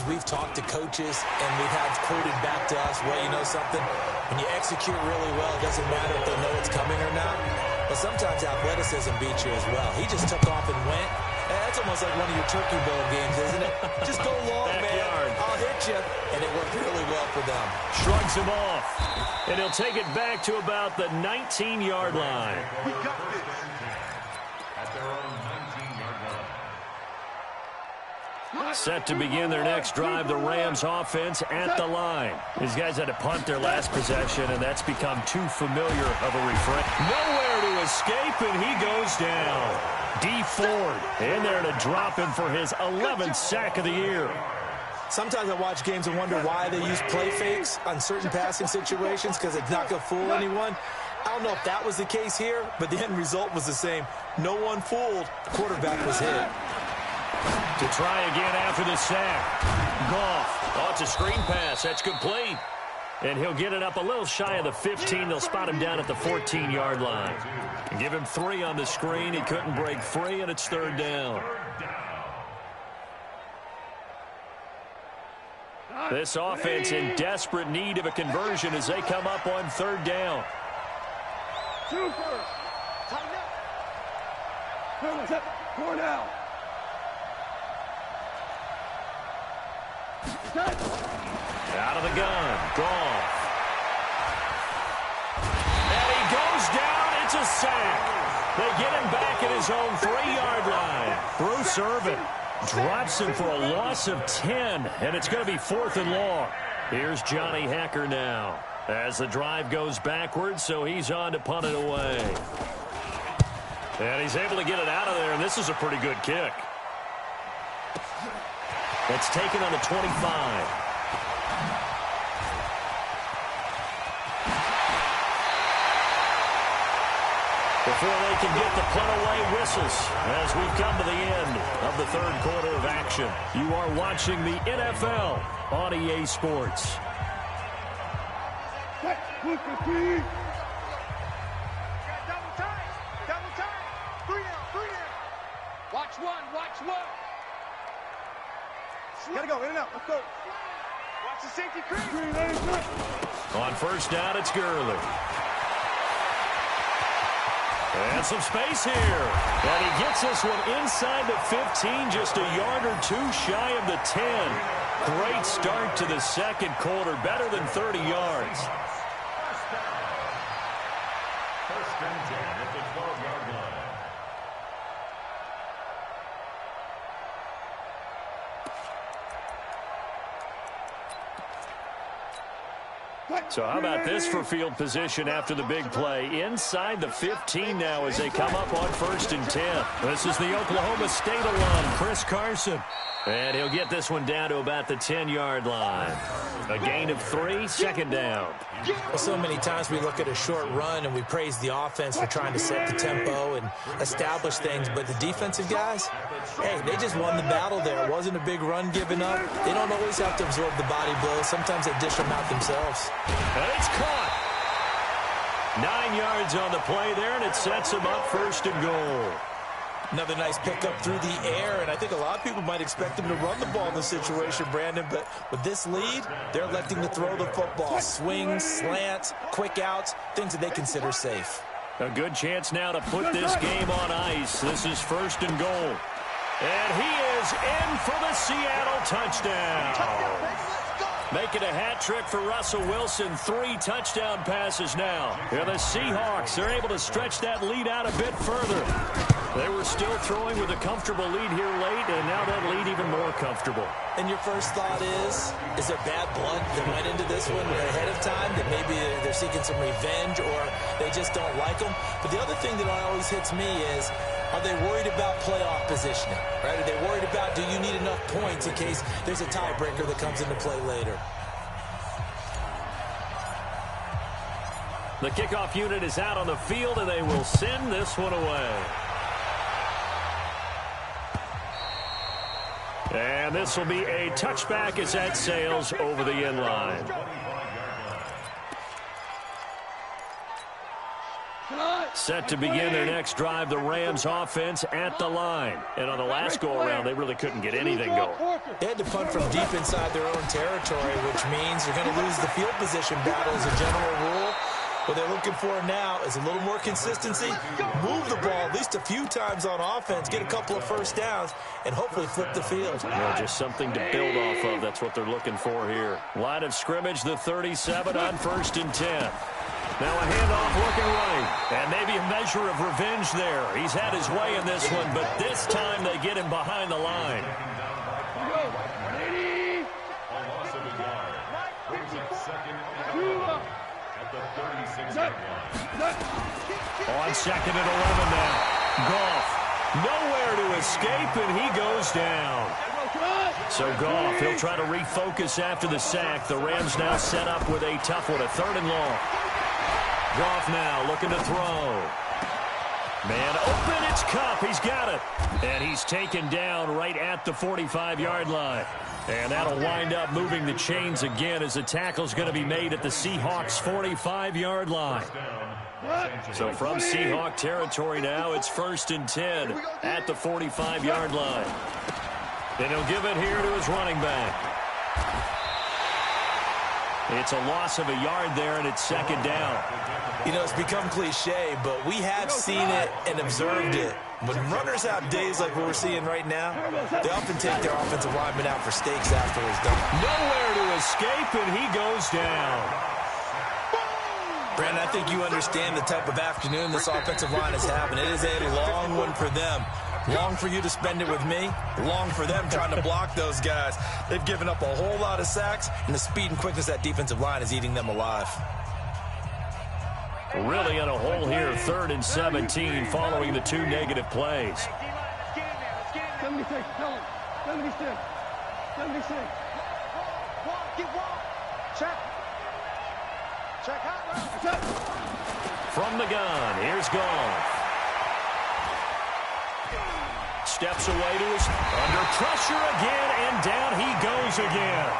we've talked to coaches and we've had quoted back to us, well, you know something? When you execute really well, it doesn't matter if they know it's coming or not. But sometimes athleticism beats you as well. He just took off and went. That's almost like one of your Turkey Bowl games, isn't it? Just go long, man. I'll hit you. And it worked really well for them. Shrugs him off. And he'll take it back to about the 19-yard line. We got this. At their own 19-yard line. Set to begin their next drive, the Rams offense at the line. These guys had to punt their last possession, and that's become too familiar of a refrain. Nowhere to escape, and he goes down. D Ford in there to drop him for his 11th sack of the year. Sometimes I watch games and wonder why they use play fakes on certain passing situations because it's not going to fool anyone. I don't know if that was the case here, but the end result was the same. No one fooled. The quarterback was hit. To try again after the sack. Goff. Oh, it's a screen pass. That's complete. And he'll get it up a little shy of the 15. They'll spot him down at the 14-yard line. Give him 3 on the screen. He couldn't break free, and it's 3rd down. This offense in desperate need of a conversion as they come up on 3rd down. Out of the gun. Goff. And he goes down. It's a sack. They get him back at his own 3-yard line. Bruce Irvin drops him for a loss of 10, and it's going to be 4th and long. Here's Johnny Hacker now as the drive goes backwards, so he's on to punt it away. And he's able to get it out of there, and this is a pretty good kick. It's taken on the 25. Before they can get the put-away whistles as we've come to the end of the 3rd quarter of action. You are watching the NFL on EA Sports. Double time. 3 down. Watch one. Gotta go, in and out. Let's go. Watch the safety cream. On 1st down, it's Gurley. And some space here. And he gets this one inside the 15, just a yard or 2 shy of the 10. Great start to the 2nd quarter, better than 30 yards. First and 10 at the 12-yard line. So how about this for field position after the big play? Inside the 15 now as they come up on 1st and 10. This is the Oklahoma State alum, Chris Carson. And he'll get this one down to about the 10-yard line. A gain of 3, 2nd down. Well, so many times we look at a short run and we praise the offense for trying to set the tempo and establish things, but the defensive guys, hey, they just won the battle there. It wasn't a big run given up. They don't always have to absorb the body blows. Sometimes they dish them out themselves. And it's caught. 9 yards on the play there, and it sets them up 1st and goal. Another nice pickup through the air, and I think a lot of people might expect him to run the ball in this situation, Brandon, but with this lead, they're electing to throw the football. Swings, slants, quick outs, things that they consider safe. A good chance now to put this game on ice. This is 1st and goal. And he is in for the Seattle touchdown. Making a hat trick for Russell Wilson. 3 touchdown passes now. And the Seahawks, they're able to stretch that lead out a bit further. They were still throwing with a comfortable lead here late, and now that lead even more comfortable. And your first thought is there bad blood that went into this one ahead of time, that maybe they're seeking some revenge or they just don't like them? But the other thing that always hits me is, are they worried about playoff positioning? Right? Are they worried about, do you need enough points in case there's a tiebreaker that comes into play later? The kickoff unit is out on the field, and they will send this one away. And this will be a touchback as that sails over the end line. Set to begin their next drive, the Rams offense at the line. And on the last go-around, they really couldn't get anything going. They had to punt from deep inside their own territory, which means you're going to lose the field position battle as a general rule. What they're looking for now is a little more consistency, move the ball at least a few times on offense, get a couple of first downs, and hopefully flip the field. Yeah, just something to build off of. That's what they're looking for here. Line of scrimmage, the 37 on 1st and 10. Now a handoff looking right, and maybe a measure of revenge there. He's had his way in this one, but this time they get him behind the line. On 2nd and 11 now. Goff, nowhere to escape, and he goes down. So Goff, he'll try to refocus after the sack. The Rams now set up with a tough one, a 3rd and long. Goff now looking to throw. Man open, it's Kupp. He's got it. And he's taken down right at the 45-yard line. And that'll wind up moving the chains again as the tackle's going to be made at the Seahawks' 45-yard line. So from Seahawk territory now, it's 1st and 10 at the 45-yard line. And he'll give it here to his running back. It's a loss of a yard there, and it's 2nd down. You know, it's become cliche, but we have seen it and observed it. When runners have days like what we're seeing right now, they often take their offensive linemen out for steaks after it's done. Nowhere to escape, and he goes down. Brandon, I think you understand the type of afternoon this offensive line is having. It is a long one for them. Long for you to spend it with me. Long for them trying to block those guys. They've given up a whole lot of sacks, and the speed and quickness of that defensive line is eating them alive. Really in a hole here, 3rd and 17 following the 2 negative plays. 76, tell him. 76. 76. Check. Check out. From the gun, here's Goff. Steps away to his, under pressure again, and down he goes again.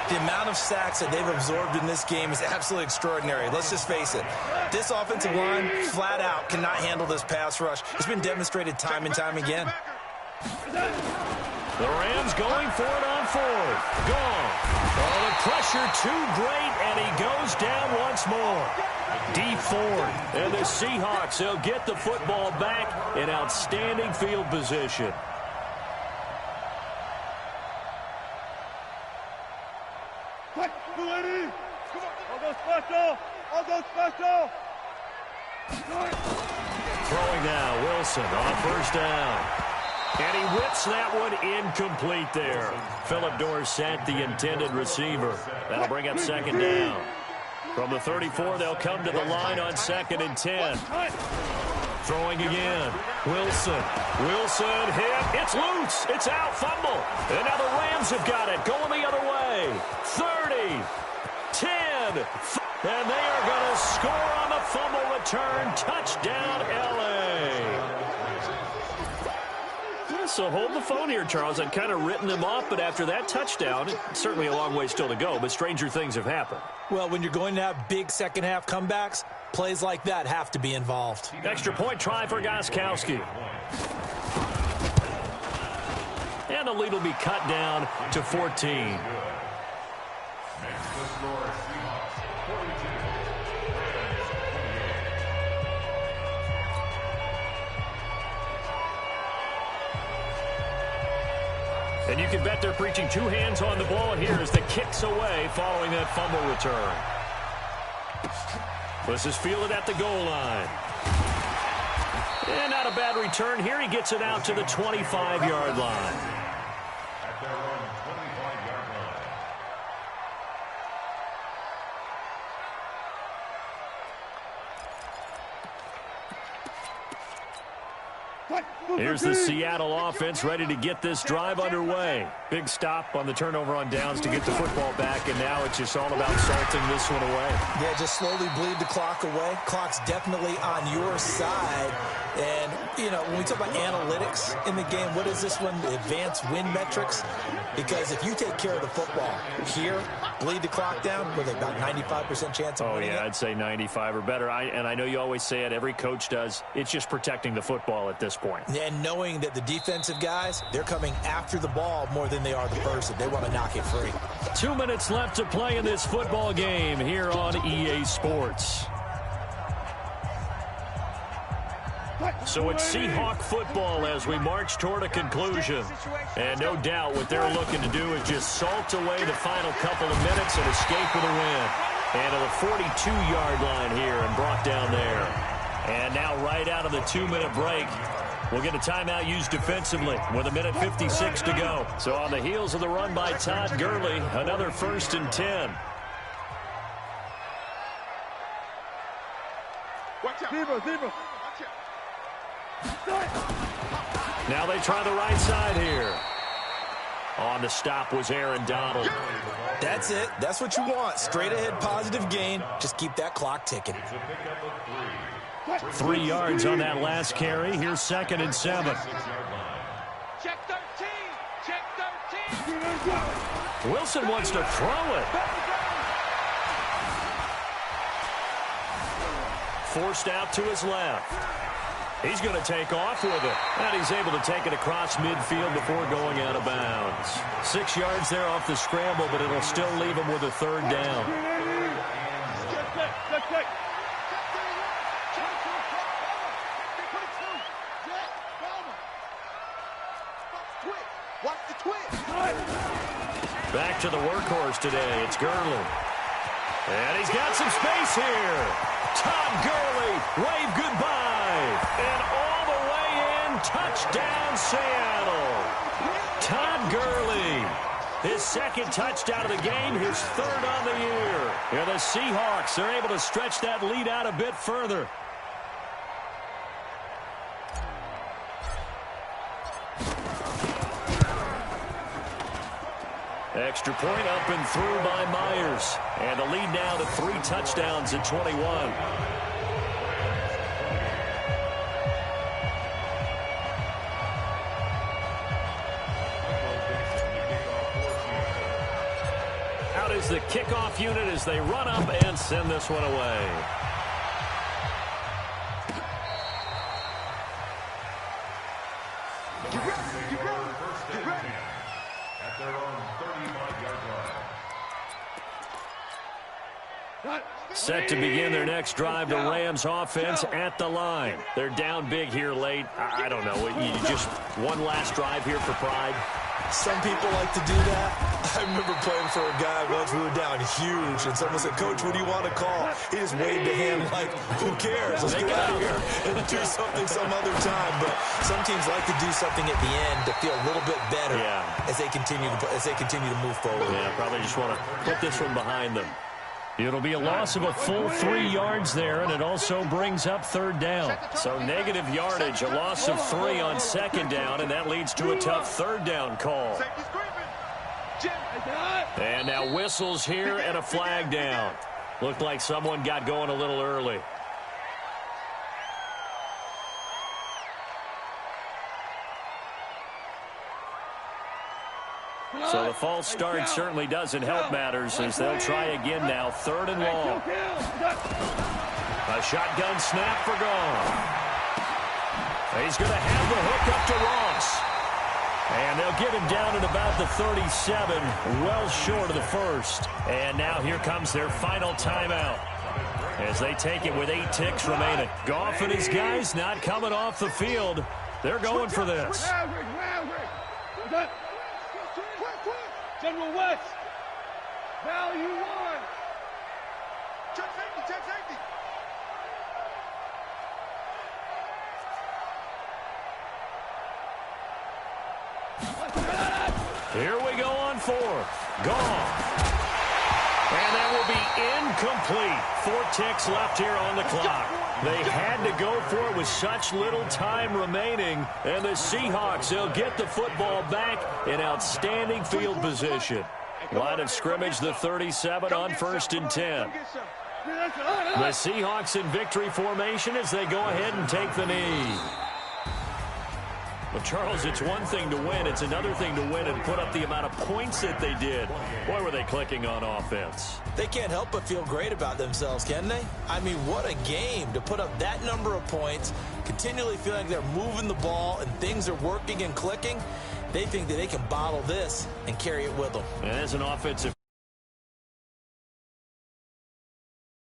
The amount of sacks that they've absorbed in this game is absolutely extraordinary. Let's just face it. This offensive line, flat out, cannot handle this pass rush. It's been demonstrated time and time again. The Rams going for it on 4th. Gone. Oh, the pressure too great, and he goes down once more. Deep 4. And the Seahawks, they'll get the football back in outstanding field position. Throwing now, Wilson on 1st down. And he whips that one incomplete there. Phillip Dorsett, the intended receiver. That'll bring up 2nd down. From the 34, they'll come to the line on 2nd and 10. Throwing again. Wilson. Wilson hit. It's loose. It's out. Fumble. And now the Rams have got it. Going the other way. 30. 10. And they are going to score on the fumble return. Touchdown, L.A. So hold the phone here, Charles. I'd kind of written them off, but after that touchdown, certainly a long way still to go, but stranger things have happened. Well, when you're going to have big second-half comebacks, plays like that have to be involved. Extra point try for Gostkowski. And the lead will be cut down to 14. And you can bet they're preaching 2 hands on the ball here as the kick's away following that fumble return. This is fielded at the goal line. And not a bad return here. He gets it out to the 25-yard line. At their own 25-yard line. Here's the Seattle offense ready to get this drive underway. Big stop on the turnover on downs to get the football back, and now it's just all about salting this one away. Yeah, just slowly bleed the clock away. Clock's definitely on your side. And, you know, when we talk about analytics in the game, what is this one? Advanced win metrics? Because if you take care of the football here, bleed the clock down, with about 95% chance of winning it. I'd say 95 or better. And I know you always say it, every coach does. It's just protecting the football at this point. And knowing that the defensive guys, they're coming after the ball more than they are the person. They want to knock it free. 2 minutes left to play in this football game here on EA Sports. So it's Seahawk football as we march toward a conclusion. And no doubt what they're looking to do is just salt away the final couple of minutes and escape with a win. And to the 42-yard line here and brought down there. And now right out of the 2-minute break, we'll get a timeout used defensively with 1:56 to go. So on the heels of the run by Todd Gurley, another 1st and 10. Watch out. Zebra. Now they try the right side here. On the stop was Aaron Donald. That's it. That's what you want. Straight ahead positive gain. Just keep that clock ticking. 3 yards on that last carry. Here's 2nd and 7. Check 13. Check 13. Wilson wants to throw it. Forced out to his left. He's going to take off with it. And he's able to take it across midfield before going out of bounds. 6 yards there off the scramble, but it'll still leave him with a 3rd down. Back to the workhorse today. It's Gurley. And he's got some space here. Todd Gurley, wave goodbye. And all the way in, touchdown Seattle. Todd Gurley, his 2nd touchdown of the game, his 3rd on the year. And the Seahawks are able to stretch that lead out a bit further. Extra point up and through by Myers. And the lead now to 3 touchdowns at 21. Out is the kickoff unit as they run up and send this one away. At their own 35-yard line. Set to begin their next drive, the Rams offense at the line. They're down big here late. I don't know. You just one last drive here for pride. Some people like to do that. I remember playing for a guy once. We were down huge, and someone said, "Coach, what do you want to call?" He just waved a hand like, "Who cares? Let's get out of here and do something some other time." But some teams like to do something at the end to feel a little bit better as they continue to move forward. Yeah, probably just want to put this one behind them. It'll be a loss of a full 3 yards there, and it also brings up 3rd down. So negative yardage, a loss of 3 on 2nd down, and that leads to a tough 3rd down call. And now whistles here and a flag down. Looked like someone got going a little early. So the false start certainly doesn't help matters as they'll try again now. 3rd and long. A shotgun snap for Gone. He's going to have the hook up to Ross. And they'll get him down at about the 37, well short of the 1st. And now here comes their final timeout as they take it with 8 ticks remaining. Goff and his guys not coming off the field. They're going for this. General West. Value 1. Check safety. Here we go on 4th. Gone. And that will be incomplete. 4 ticks left here on the clock. They had to go for it with such little time remaining. And the Seahawks, they'll get the football back in outstanding field position. Line of scrimmage, the 37 on 1st and 10. The Seahawks in victory formation as they go ahead and take the knee. Well, Charles, it's one thing to win. It's another thing to win and put up the amount of points that they did. Boy, were they clicking on offense. They can't help but feel great about themselves, can they? I mean, what a game to put up that number of points, continually feeling they're moving the ball and things are working and clicking. They think that they can bottle this and carry it with them. And as an offensive